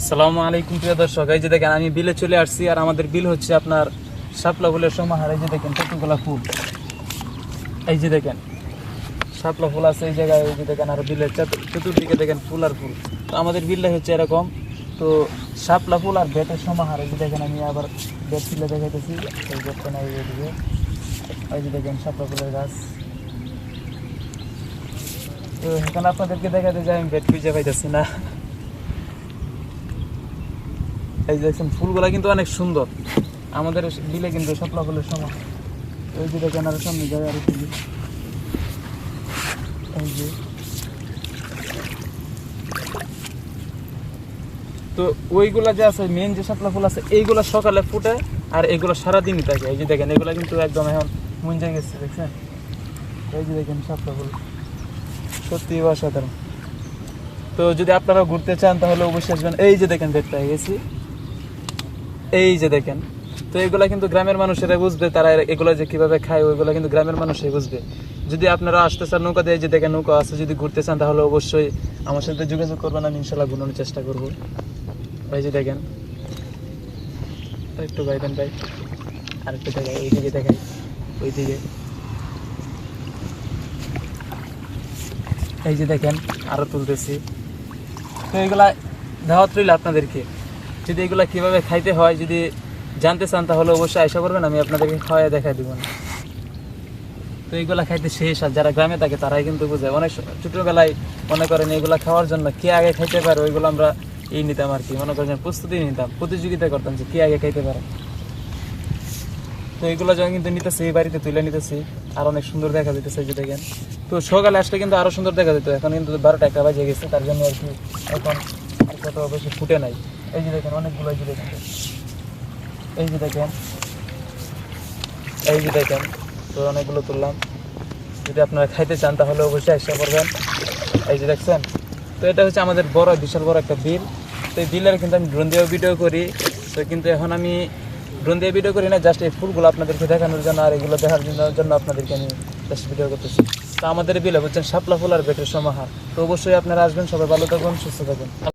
আসসালামু আলাইকুম প্রিয় দর্শক, এই যে দেখেন আমি বিলে চলে আসছি। আর আমাদের বিল হচ্ছে আপনার শাপলা ফুলের সমাহার। এই যে দেখেন কতগুলা ফুল, এই যে দেখেন শাপলা ফুল আছে এই জায়গায়। এই যে দেখেন আর বিলের চতুর্দিকে দেখেন ফুল আর ফুল। তো আমাদের বিলটা হচ্ছে এরকম। তো শাপলা ফুল আর বেতের সমাহার। এই যে দেখেন আমি আবার বেত তুলে দেখাইতেছি। এই বেতটা নাই এইদিকে, এই যে দেখেন শাপলা ফুলের গাছ। তো এখানে আপনাদেরকে দেখাতে যাই আমি বেত খুঁজে পাইতেছি না। এই যে দেখছেন ফুলগুলা কিন্তু অনেক সুন্দর। আমাদের বিলে কিন্তু শাপলা ফুলের সময়। ওই যে দেখেন আরো সামনে যায় আরো ফুল। এই যে তো ওইগুলা যে আছে মেন যে শাপলা ফুল আছে এইগুলা সকালে ফুটে আর এগুলো সারাদিনই থাকে। এই যে দেখেন এগুলা কিন্তু একদম এখন মুঞ্জে গেছে, দেখছেন। এই যে দেখেন শাপলা ফুল সত্যি অসাধারণ। তো যদি আপনারা ঘুরতে চান তাহলে অবশ্যই আসবেন। এই যে দেখেন বেড পেয়ে গেছি, এই যে দেখেন। তো এগুলা কিন্তু গ্রামের মানুষেরা বুঝবে, তারা এগুলো যে কিভাবে খায় ওইগুলো কিন্তু গ্রামের মানুষই বুঝবে। যদি আপনারা আসতে চান নৌকা দিয়ে, যে দেখেন নৌকা আছে, যদি ঘুরতে চান তাহলে অবশ্যই আমার সাথে যোগাযোগ করবেন, আমি ইনশাল্লাহ ঘুরানোর চেষ্টা করবো। এই যে দেখেন একটু বাইদেন ভাই, আরেকটু দেখাই, এইদিকে দেখাই, ওইদিকে। এই যে দেখেন আরো তুলতেছি। তো এগুলা দাওয়াত রইল আপনাদেরকে। যদি এগুলা কিভাবে খাইতে হয় যদি জানতে চান তাহলে অবশ্যই আশা করবেন, আমি আপনাদেরকে খাওয়াই দেখাই দিব না। তো এইগুলা খাইতে শেষ, আর যারা গ্রামে থাকে তারাই কিন্তু বোঝে। অনেক ছোটবেলায় মনে করেন এগুলা খাওয়ার জন্য কে আগে খাইতে পারে ওইগুলো আমরা নিতাম আর কি, মনে করেন প্রস্তুতি নিতাম, প্রতিযোগিতা করতাম যে কে আগে খাইতে পারে। তো এইগুলো যখন কিন্তু নিতেছি এই বাড়িতে তুলে নিতেছি আর অনেক সুন্দর দেখা যেতেছে। যে দেখেন তো সকালে আসলে কিন্তু আরো সুন্দর দেখা যেত, এখন কিন্তু 12টা 1টা বাজে গেছে, তার জন্য আর কি এখন আর কত বেশি ফুটে নাই। এই যে দেখেন অনেকগুলো, এই যে দেখেন, এই যে দেখেন, এই যে দেখেন। তো অনেকগুলো তুললাম। যদি আপনারা খাইতে চান তাহলে অবশ্যই চেষ্টা করবেন। এই যে দেখছেন। তো এটা হচ্ছে আমাদের বড় বিশাল বড় একটা বিল। তো এই বিলের কিন্তু আমি ড্রোন দিয়ে ভিডিও করি। তো কিন্তু এখন আমি ড্রোন দিয়ে ভিডিও করি না, জাস্ট এই ফুলগুলো আপনাদেরকে দেখানোর জন্য আর এগুলো দেখার জন্য আপনাদেরকে আমি জাস্ট ভিডিও করতেছি। তো আমাদের বিলে বুঝছেন শাপলা ফুল আর বেটের সমাহার। তো অবশ্যই আপনারা আসবেন, সবাই ভালো থাকবেন, সুস্থ থাকবেন।